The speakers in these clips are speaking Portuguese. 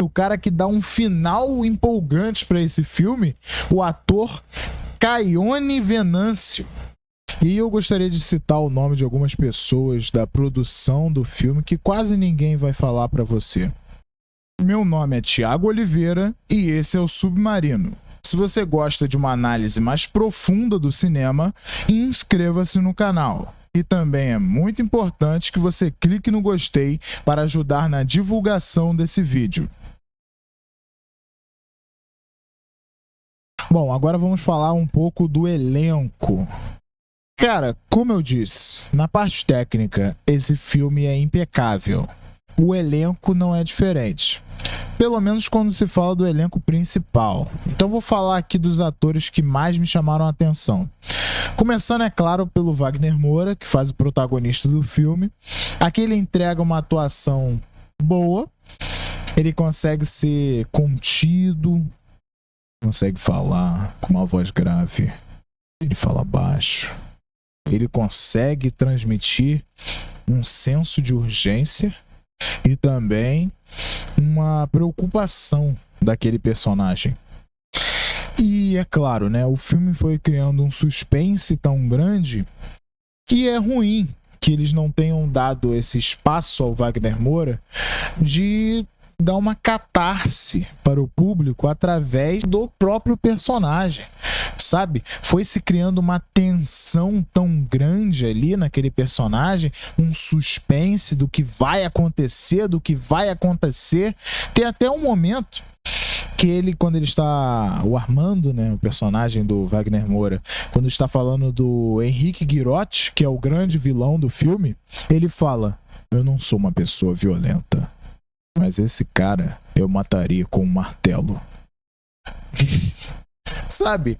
O cara que dá um final empolgante para esse filme, o ator Caione Venâncio. E eu gostaria de citar o nome de algumas pessoas da produção do filme que quase ninguém vai falar para você. Meu nome é Thiago Oliveira e esse é o Submarino. Se você gosta de uma análise mais profunda do cinema, inscreva-se no canal. E também é muito importante que você clique no gostei para ajudar na divulgação desse vídeo. Bom, agora vamos falar um pouco do elenco. Cara, como eu disse, na parte técnica, esse filme é impecável. O elenco não é diferente. Pelo menos quando se fala do elenco principal. Então vou falar aqui dos atores que mais me chamaram a atenção. Começando, é claro, pelo Wagner Moura, que faz o protagonista do filme. Aqui ele entrega uma atuação boa. Ele consegue ser contido, consegue falar com uma voz grave. Ele fala baixo. Ele consegue transmitir um senso de urgência e também uma preocupação daquele personagem. E é claro, né, o filme foi criando um suspense tão grande que é ruim que eles não tenham dado esse espaço ao Wagner Moura de dar uma catarse para o público através do próprio personagem, sabe? Foi se criando uma tensão tão grande ali naquele personagem, um suspense do que vai acontecer, Tem até um momento que ele, quando ele está, o Armando, né, o personagem do Wagner Moura, quando está falando do Henrique Guirotti, que é o grande vilão do filme, ele fala: eu não sou uma pessoa violenta, mas esse cara eu mataria com um martelo. Sabe?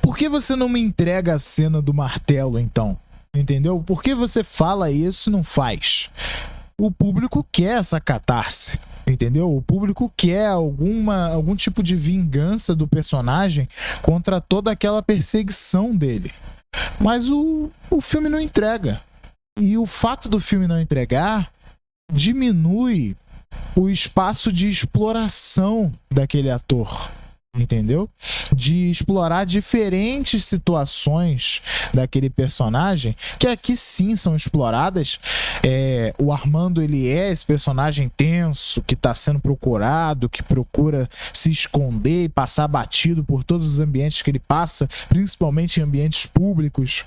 Por que você não me entrega a cena do martelo, então? Entendeu? Por que você fala isso e não faz? O público quer essa catarse, entendeu? O público quer algum tipo de vingança do personagem contra toda aquela perseguição dele. Mas o filme não entrega. E o fato do filme não entregar diminui o espaço de exploração daquele ator, entendeu? De explorar diferentes situações daquele personagem, que aqui sim são exploradas. O Armando, ele é esse personagem tenso, que está sendo procurado, que procura se esconder e passar batido por todos os ambientes que ele passa, principalmente em ambientes públicos.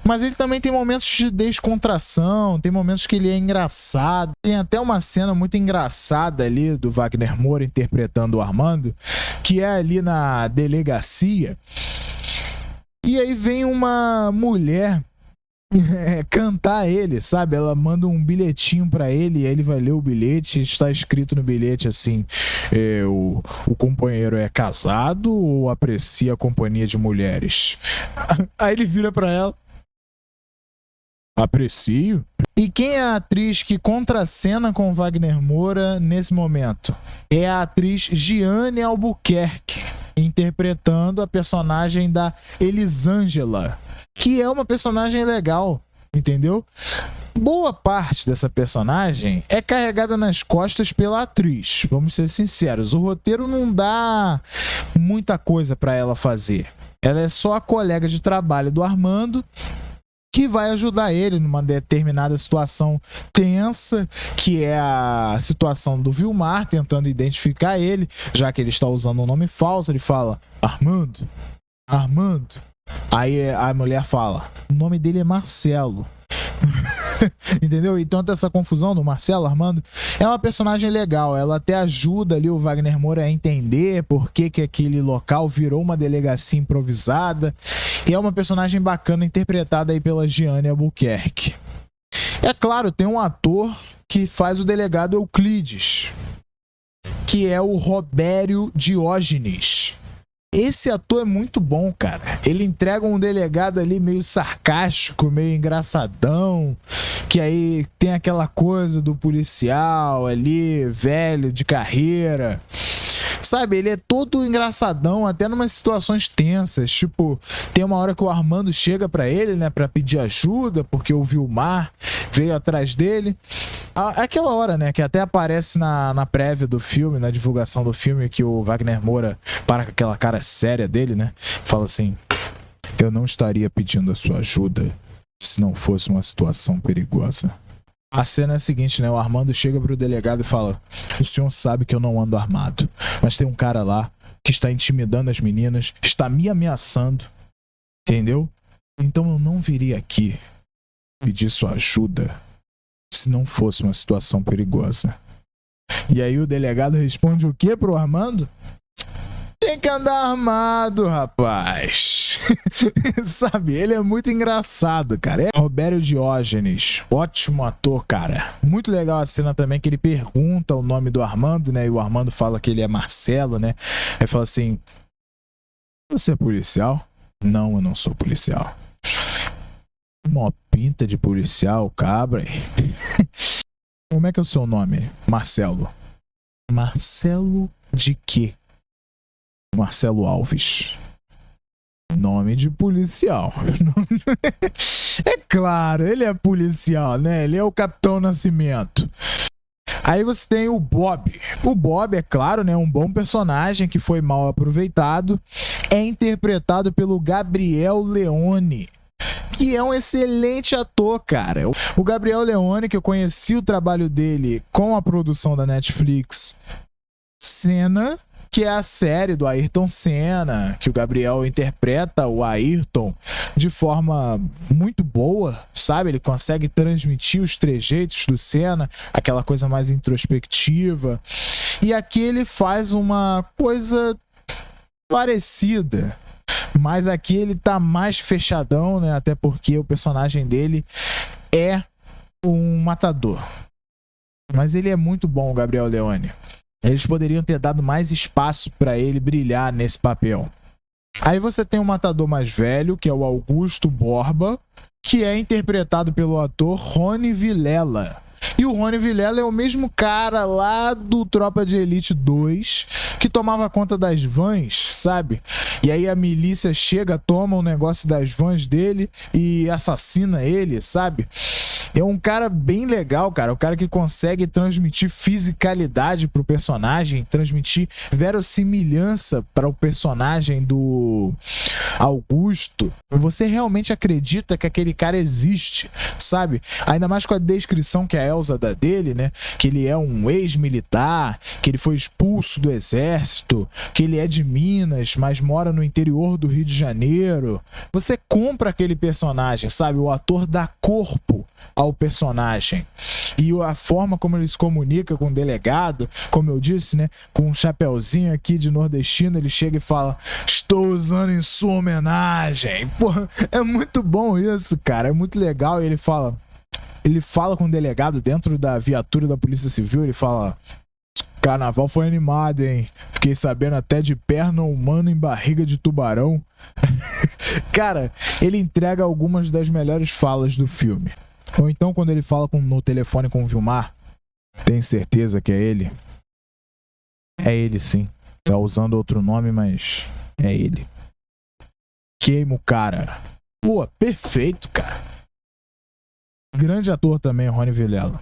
Mas ele também tem momentos de descontração, tem momentos que ele é engraçado. Tem até uma cena muito engraçada ali do Wagner Moura interpretando o Armando, que é ali na delegacia. E aí vem uma mulher cantar ele, sabe? Ela manda um bilhetinho pra ele e ele vai ler o bilhete. Está escrito no bilhete assim: o companheiro é casado ou aprecia a companhia de mulheres? Aí ele vira pra ela: aprecio. E quem é a atriz que contracena com Wagner Moura nesse momento? É a atriz Giane Albuquerque, interpretando a personagem da Elisângela, que é uma personagem legal, entendeu? Boa parte dessa personagem é carregada nas costas pela atriz, vamos ser sinceros. O roteiro não dá muita coisa para ela fazer. Ela é só a colega de trabalho do Armando, que vai ajudar ele numa determinada situação tensa, que é a situação do Vilmar, tentando identificar ele, já que ele está usando um nome falso. Ele fala: Armando, Armando. Aí a mulher fala: o nome dele é Marcelo. Entendeu? Então essa confusão do Marcelo Armando é uma personagem legal. Ela até ajuda ali o Wagner Moura a entender por que aquele local virou uma delegacia improvisada. E é uma personagem bacana, interpretada aí pela Giane Albuquerque. É claro, tem um ator que faz o delegado Euclides, que é o Robério Diógenes. Esse ator é muito bom, cara. Ele entrega um delegado ali meio sarcástico, meio engraçadão, que aí tem aquela coisa do policial ali, velho, de carreira, sabe? Ele é todo engraçadão, até numas situações tensas. Tipo, tem uma hora que o Armando chega pra ele, né, pra pedir ajuda, porque o Vilmar veio atrás dele. Aquela hora, né, que até aparece na prévia do filme, na divulgação do filme, que o Wagner Moura para com aquela cara séria dele, né? Fala assim: eu não estaria pedindo a sua ajuda se não fosse uma situação perigosa. A cena é a seguinte, né? O Armando chega pro delegado e fala: o senhor sabe que eu não ando armado, mas tem um cara lá que está intimidando as meninas, está me ameaçando, entendeu? Então eu não viria aqui pedir sua ajuda se não fosse uma situação perigosa. E aí o delegado responde o quê pro Armando? Tem que andar armado, rapaz. Sabe, ele é muito engraçado, cara. É Robério Diógenes, ótimo ator, cara. Muito legal a cena também que ele pergunta o nome do Armando, né? E o Armando fala que ele é Marcelo, né? Aí fala assim: você é policial? Não, eu não sou policial. Uma pinta de policial, cabra. Como é que é o seu nome? Marcelo. Marcelo de quê? Marcelo Alves. Nome de policial. É claro, ele é policial, né? Ele é o Capitão Nascimento. Aí você tem o Bob. O Bob, é claro, né, um bom personagem que foi mal aproveitado. É interpretado pelo Gabriel Leone, que é um excelente ator, cara. O Gabriel Leone, que eu conheci o trabalho dele com a produção da Netflix Senna, que é a série do Ayrton Senna, que o Gabriel interpreta o Ayrton de forma muito boa, sabe? Ele consegue transmitir os trejeitos do Senna, aquela coisa mais introspectiva. E aqui ele faz uma coisa parecida, mas aqui ele tá mais fechadão, né? Até porque o personagem dele é um matador. Mas ele é muito bom, o Gabriel Leone. Eles poderiam ter dado mais espaço para ele brilhar nesse papel. Aí você tem um matador mais velho, que é o Augusto Borba, que é interpretado pelo ator Rony Vilela. E o Rony Vilela é o mesmo cara lá do Tropa de Elite 2, que tomava conta das vans, sabe? E aí a milícia chega, toma um negócio das vans dele e assassina ele, sabe? É um cara bem legal, cara. O cara que consegue transmitir fisicalidade pro personagem, transmitir verossimilhança para o personagem do Augusto. Você realmente acredita que aquele cara existe, sabe? Ainda mais com a descrição que a Elsa dá dele, né? Que ele é um ex-militar, que ele foi expulso do exército, que ele é de Minas, mas mora no interior do Rio de Janeiro. Você compra aquele personagem, sabe? O ator dá corpo ao personagem. E a forma como ele se comunica com o delegado, como eu disse, né? Com um chapeuzinho aqui de nordestino, ele chega e fala: estou usando em sua homenagem. Porra, é muito bom isso, cara. É muito legal. E ele fala com o delegado dentro da viatura da Polícia Civil, ele fala: carnaval foi animado, hein? Fiquei sabendo até de perna humana em barriga de tubarão. Cara, ele entrega algumas das melhores falas do filme. Ou então quando ele fala no telefone com o Vilmar: tem certeza que é ele? É ele, sim. Tá usando outro nome, mas é ele. Queima o cara. Pô, perfeito, cara. Grande ator também, Rony Vilela.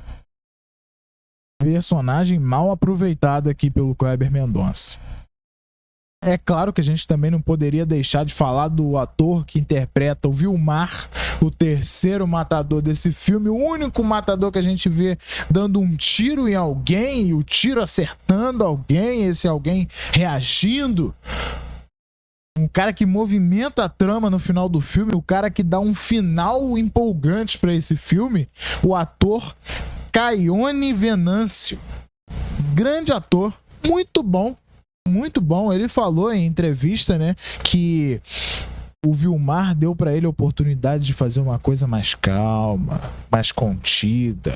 Personagem mal aproveitado aqui pelo Kleber Mendonça. É claro que a gente também não poderia deixar de falar do ator que interpreta o Vilmar, o terceiro matador desse filme, o único matador que a gente vê dando um tiro em alguém e o tiro acertando alguém, esse alguém reagindo. Um cara que movimenta a trama no final do filme, o cara que dá um final empolgante para esse filme, o ator Caione Venâncio. Grande ator, muito bom. Muito bom. Ele falou em entrevista, né, que o Vilmar deu pra ele a oportunidade de fazer uma coisa mais calma, mais contida,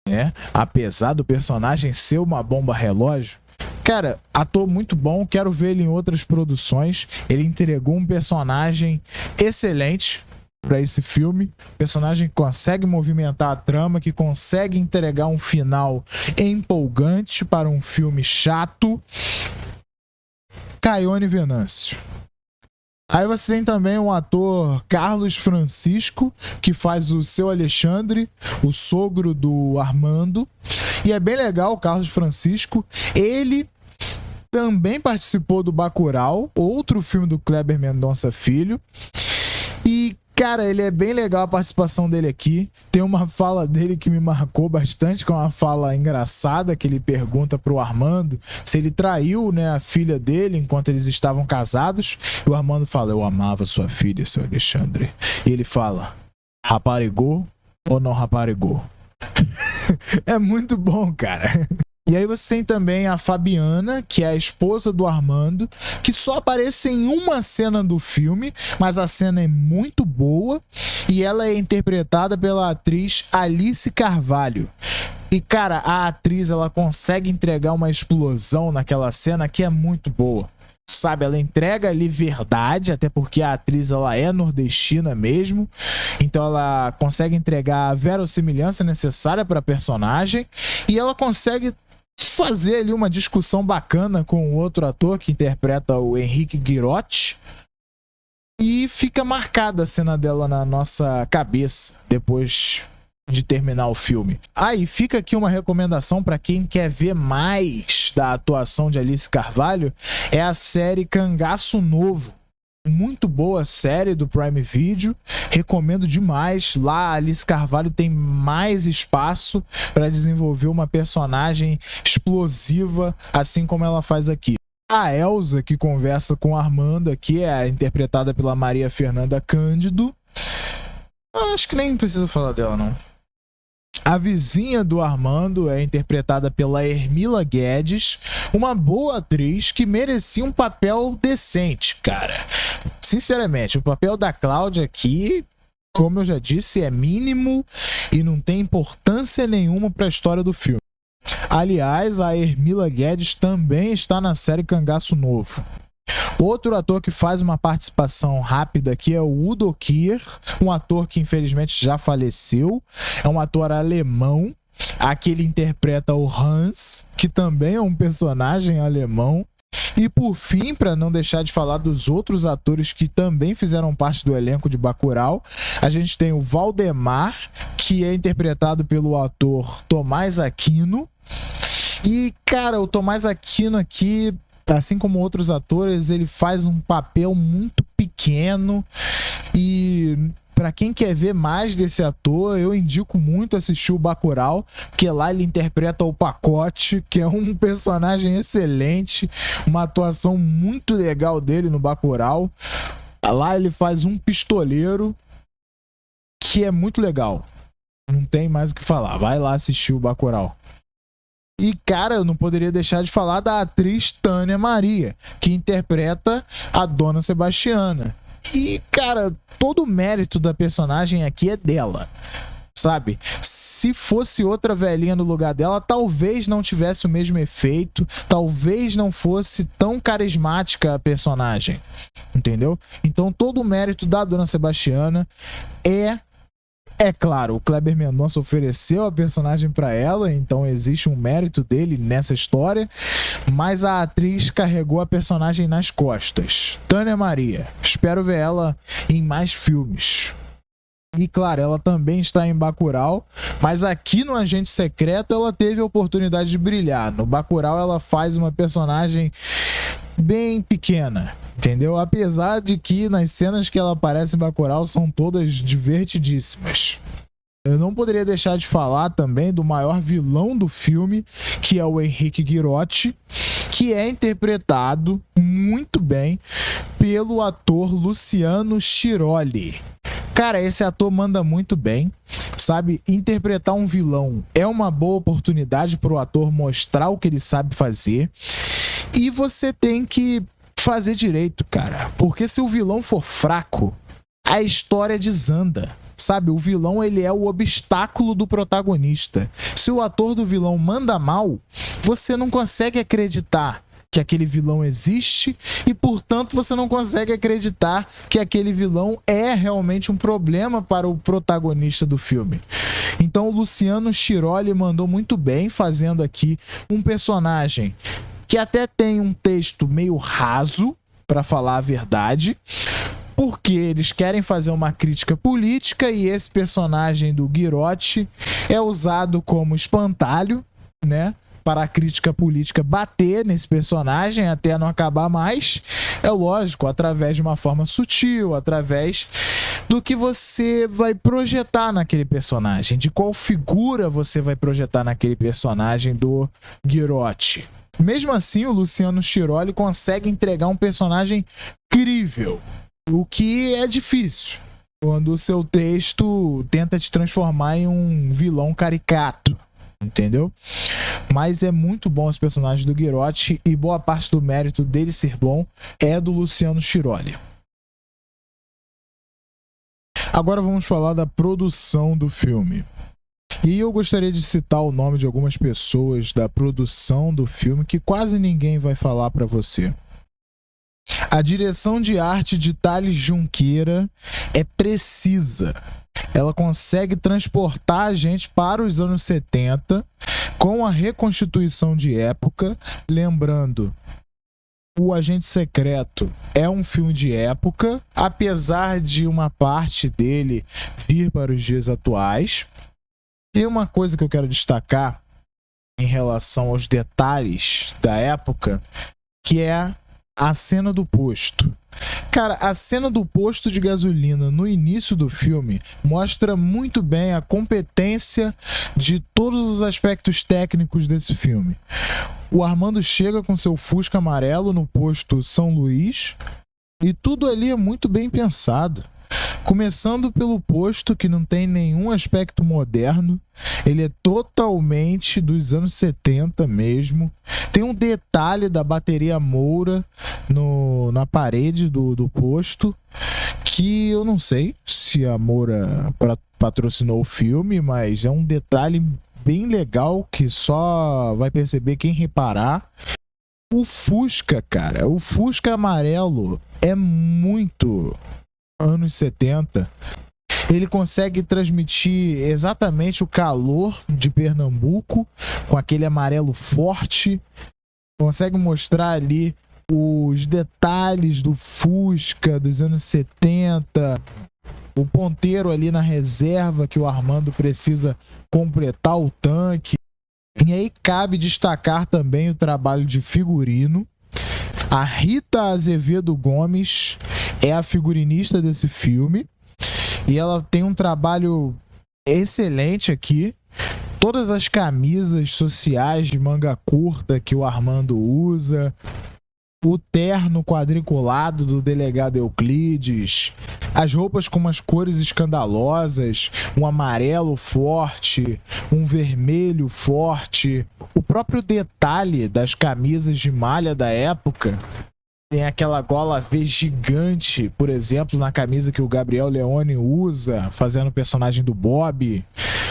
né? Apesar do personagem ser uma bomba relógio. Cara, ator muito bom, quero ver ele em outras produções. Ele entregou um personagem excelente para esse filme. Personagem que consegue movimentar a trama, que consegue entregar um final empolgante para um filme chato. Caione Venâncio. Aí você tem também o ator Carlos Francisco, que faz o Seu Alexandre, o sogro do Armando. E é bem legal o Carlos Francisco. Ele também participou do Bacurau, outro filme do Kleber Mendonça Filho. E, cara, ele é bem legal a participação dele aqui. Tem uma fala dele que me marcou bastante, que é uma fala engraçada, que ele pergunta pro Armando se ele traiu, né, a filha dele enquanto eles estavam casados. E o Armando fala: eu amava sua filha, seu Alexandre. E ele fala: raparigou ou não raparigou? É muito bom, cara. E aí você tem também a Fabiana, que é a esposa do Armando, que só aparece em uma cena do filme, mas a cena é muito boa e ela é interpretada pela atriz Alice Carvalho. E, cara, a atriz, ela consegue entregar uma explosão naquela cena que é muito boa. Sabe, ela entrega ali verdade, até porque a atriz, ela é nordestina mesmo, então ela consegue entregar a verossimilhança necessária para a personagem e ela consegue fazer ali uma discussão bacana com o outro ator que interpreta o Henrique Guirotti. E fica marcada a cena dela na nossa cabeça depois de terminar o filme. Aí fica aqui uma recomendação para quem quer ver mais da atuação de Alice Carvalho, é a série Cangaço Novo. Muito boa série do Prime Video, recomendo demais. Lá a Alice Carvalho tem mais espaço para desenvolver uma personagem explosiva, assim como ela faz aqui. A Elsa, que conversa com a Armanda, que é interpretada pela Maria Fernanda Cândido. Acho que nem precisa falar dela, não. A vizinha do Armando é interpretada pela Hermila Guedes, uma boa atriz que merecia um papel decente, cara. Sinceramente, o papel da Cláudia aqui, como eu já disse, é mínimo e não tem importância nenhuma para a história do filme. Aliás, a Hermila Guedes também está na série Cangaço Novo. Outro ator que faz uma participação rápida aqui é o Udo Kier, um ator que infelizmente já faleceu. É um ator alemão. Aqui ele interpreta o Hans, que também é um personagem alemão. E por fim, para não deixar de falar dos outros atores que também fizeram parte do elenco de Bacurau, a gente tem o Valdemar, que é interpretado pelo ator Tomás Aquino. E, cara, o Tomás Aquino aqui, assim como outros atores, ele faz um papel muito pequeno e para quem quer ver mais desse ator, eu indico muito assistir o Bacurau, porque lá ele interpreta o Pacote, que é um personagem excelente, uma atuação muito legal dele no Bacurau. Lá ele faz um pistoleiro que é muito legal. Não tem mais o que falar, vai lá assistir o Bacurau. E, cara, eu não poderia deixar de falar da atriz Tânia Maria, que interpreta a Dona Sebastiana. E, cara, todo o mérito da personagem aqui é dela, sabe? Se fosse outra velhinha no lugar dela, talvez não tivesse o mesmo efeito, talvez não fosse tão carismática a personagem, entendeu? Então, todo o mérito da Dona Sebastiana é claro, o Kleber Mendonça ofereceu a personagem para ela, então existe um mérito dele nessa história, mas a atriz carregou a personagem nas costas. Tânia Maria, espero ver ela em mais filmes. E claro, ela também está em Bacurau, mas aqui no Agente Secreto ela teve a oportunidade de brilhar. No Bacurau ela faz uma personagem bem pequena, entendeu? Apesar de que nas cenas que ela aparece em Bacurau são todas divertidíssimas. Eu não poderia deixar de falar também do maior vilão do filme, que é o Henrique Guirotti, que é interpretado muito bem pelo ator Luciano Chiroli. Cara, esse ator manda muito bem, sabe? Interpretar um vilão é uma boa oportunidade para o ator mostrar o que ele sabe fazer. E você tem que fazer direito, cara. Porque se o vilão for fraco, a história desanda. Sabe, o vilão, ele é o obstáculo do protagonista. Se o ator do vilão manda mal, você não consegue acreditar que aquele vilão existe e, portanto, você não consegue acreditar que aquele vilão é realmente um problema para o protagonista do filme. Então, o Luciano Chiroli mandou muito bem fazendo aqui um personagem que até tem um texto meio raso, para falar a verdade, porque eles querem fazer uma crítica política e esse personagem do Guirotti é usado como espantalho, né? Para a crítica política bater nesse personagem até não acabar mais. É lógico, através de uma forma sutil, através do que você vai projetar naquele personagem, de qual figura você vai projetar naquele personagem do Guirotti. Mesmo assim, o Luciano Chiroli consegue entregar um personagem crível, o que é difícil quando o seu texto tenta te transformar em um vilão caricato, entendeu? Mas é muito bom esse personagem do Guirotti e boa parte do mérito dele ser bom é do Luciano Chiroli. Agora vamos falar da produção do filme. E eu gostaria de citar o nome de algumas pessoas da produção do filme que quase ninguém vai falar para você. A direção de arte de Thales Junqueira é precisa. Ela consegue transportar a gente para os anos 70 com a reconstituição de época. Lembrando, O Agente Secreto é um filme de época, apesar de uma parte dele vir para os dias atuais. Tem uma coisa que eu quero destacar em relação aos detalhes da época, que é a cena do posto. Cara, a cena do posto de gasolina no início do filme mostra muito bem a competência de todos os aspectos técnicos desse filme. O Armando chega com seu Fusca amarelo no posto São Luís e tudo ali é muito bem pensado. Começando pelo posto, que não tem nenhum aspecto moderno, ele é totalmente dos anos 70 mesmo. Tem um detalhe da bateria Moura na parede do posto, que eu não sei se a Moura patrocinou o filme, mas é um detalhe bem legal que só vai perceber quem reparar. O Fusca, cara, o Fusca amarelo é muito anos 70, ele consegue transmitir exatamente o calor de Pernambuco com aquele amarelo forte, consegue mostrar ali os detalhes do Fusca dos anos 70, o ponteiro ali na reserva que o Armando precisa completar o tanque. E aí cabe destacar também o trabalho de figurino. A Rita Azevedo Gomes é a figurinista desse filme e ela tem um trabalho excelente aqui. Todas as camisas sociais de manga curta que o Armando usa, o terno quadriculado do delegado Euclides, as roupas com umas cores escandalosas, um amarelo forte, um vermelho forte, o próprio detalhe das camisas de malha da época. Tem aquela gola V gigante, por exemplo, na camisa que o Gabriel Leone usa, fazendo o personagem do Bob.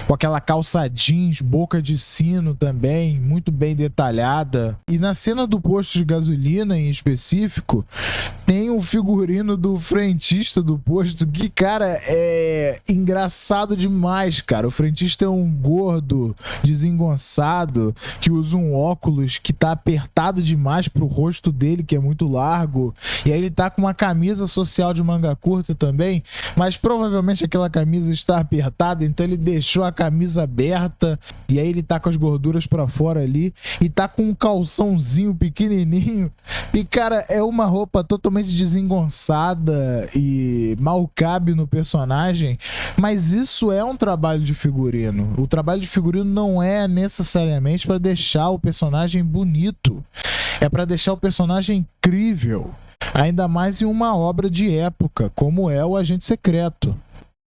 Com aquela calça jeans, boca de sino também, muito bem detalhada. E na cena do posto de gasolina, em específico, tem o figurino do frentista do posto, que, cara, é engraçado demais, cara. O frentista é um gordo, desengonçado, que usa um óculos que tá apertado demais pro rosto dele, que é muito largo. E aí ele tá com uma camisa social de manga curta também, mas provavelmente aquela camisa está apertada, então ele deixou a camisa aberta e aí ele tá com as gorduras pra fora ali e tá com um calçãozinho pequenininho e, cara, é uma roupa totalmente desengonçada e mal cabe no personagem, mas isso é um trabalho de figurino. O trabalho de figurino não é necessariamente para deixar o personagem bonito, é para deixar o personagem incrível, ainda mais em uma obra de época, como é O Agente Secreto.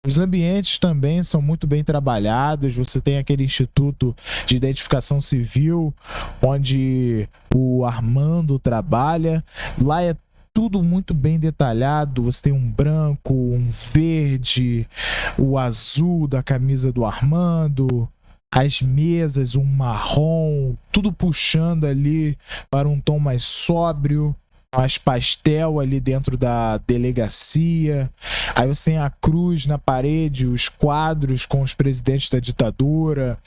Os ambientes também são muito bem trabalhados, você tem aquele Instituto de Identificação Civil, onde o Armando trabalha, lá é tudo muito bem detalhado, você tem um branco, um verde, o azul da camisa do Armando, as mesas, um marrom, tudo puxando ali para um tom mais sóbrio, mais pastel ali dentro da delegacia. Aí você tem a cruz na parede, os quadros com os presidentes da ditadura.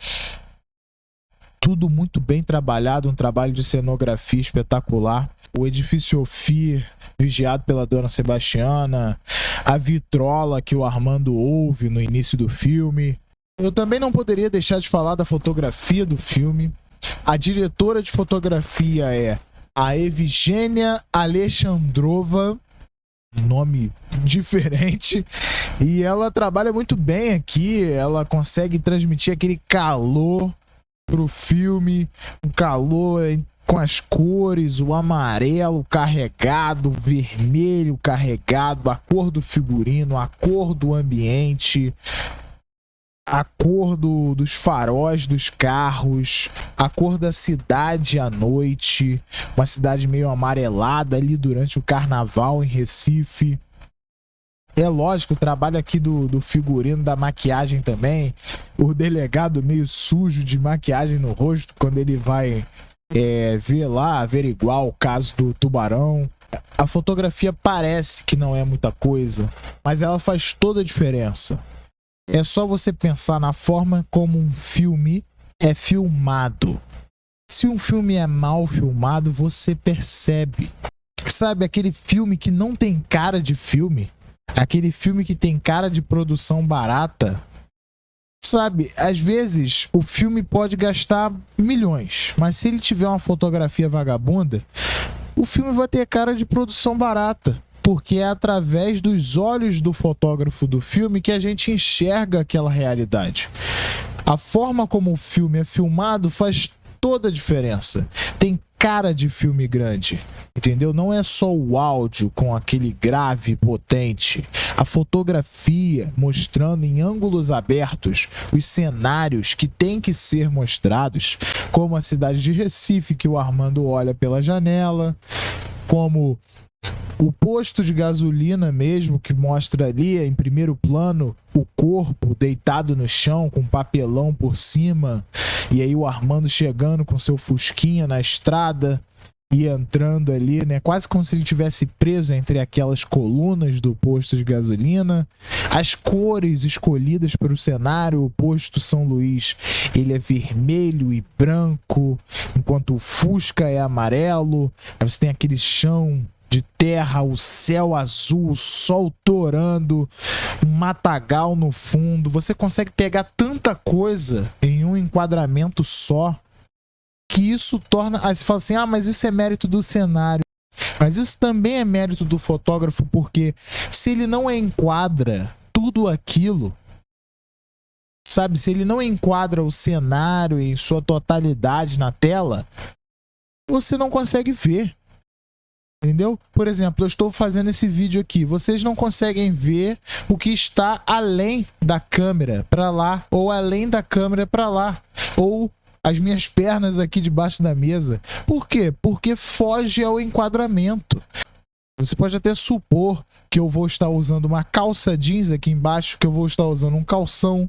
tudo muito bem trabalhado, um trabalho de cenografia espetacular. O edifício Ophir, vigiado pela Dona Sebastiana, a vitrola que o Armando ouve no início do filme. Eu também não poderia deixar de falar da fotografia do filme. A diretora de fotografia é a Evgenia Alexandrova, nome diferente, e ela trabalha muito bem aqui. Ela consegue transmitir aquele calor pro filme, um calor com as cores, o amarelo carregado, o vermelho carregado, a cor do figurino, a cor do ambiente, a cor dos faróis dos carros, a cor da cidade à noite, uma cidade meio amarelada ali durante o carnaval em Recife. É lógico, o trabalho aqui do figurino, da maquiagem também, o delegado meio sujo de maquiagem no rosto quando ele vai ver lá, averiguar o caso do tubarão. A fotografia parece que não é muita coisa, mas ela faz toda a diferença. É só você pensar na forma como um filme é filmado. Se um filme é mal filmado, você percebe. Sabe, aquele filme que não tem cara de filme? Aquele filme que tem cara de produção barata? Sabe, às vezes o filme pode gastar milhões, mas se ele tiver uma fotografia vagabunda, o filme vai ter cara de produção barata. Porque é através dos olhos do fotógrafo do filme que a gente enxerga aquela realidade. A forma como o filme é filmado faz toda a diferença. Tem cara de filme grande, entendeu? Não é só o áudio com aquele grave potente. A fotografia mostrando em ângulos abertos os cenários que têm que ser mostrados, como a cidade de Recife, que o Armando olha pela janela, como o posto de gasolina mesmo, que mostra ali em primeiro plano o corpo deitado no chão com papelão por cima, e aí o Armando chegando com seu fusquinha na estrada e entrando ali, né, quase como se ele estivesse preso entre aquelas colunas do posto de gasolina. As cores escolhidas para o cenário, o posto São Luís, ele é vermelho e branco, enquanto o Fusca é amarelo. Aí você tem aquele chão de terra, o céu azul, o sol torando, um matagal no fundo. Você consegue pegar tanta coisa em um enquadramento só, que isso torna... Aí você fala assim, mas isso é mérito do cenário. Mas isso também é mérito do fotógrafo, porque se ele não enquadra tudo aquilo, sabe, se ele não enquadra o cenário em sua totalidade na tela, você não consegue ver. Entendeu? Por exemplo, eu estou fazendo esse vídeo aqui. Vocês não conseguem ver o que está além da câmera para lá, ou além da câmera para lá, ou as minhas pernas aqui debaixo da mesa. Por quê? Porque foge ao enquadramento. Você pode até supor que eu vou estar usando uma calça jeans aqui embaixo, que eu vou estar usando um calção.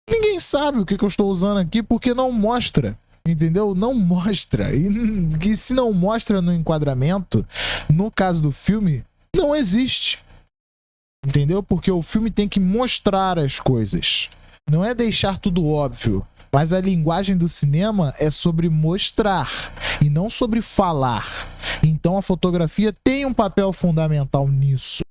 Ninguém sabe o que eu estou usando aqui porque não mostra. Entendeu? Não mostra. E que se não mostra no enquadramento, no caso do filme, não existe. Entendeu? Porque o filme tem que mostrar as coisas. Não é deixar tudo óbvio. Mas a linguagem do cinema é sobre mostrar e não sobre falar. Então a fotografia tem um papel fundamental nisso.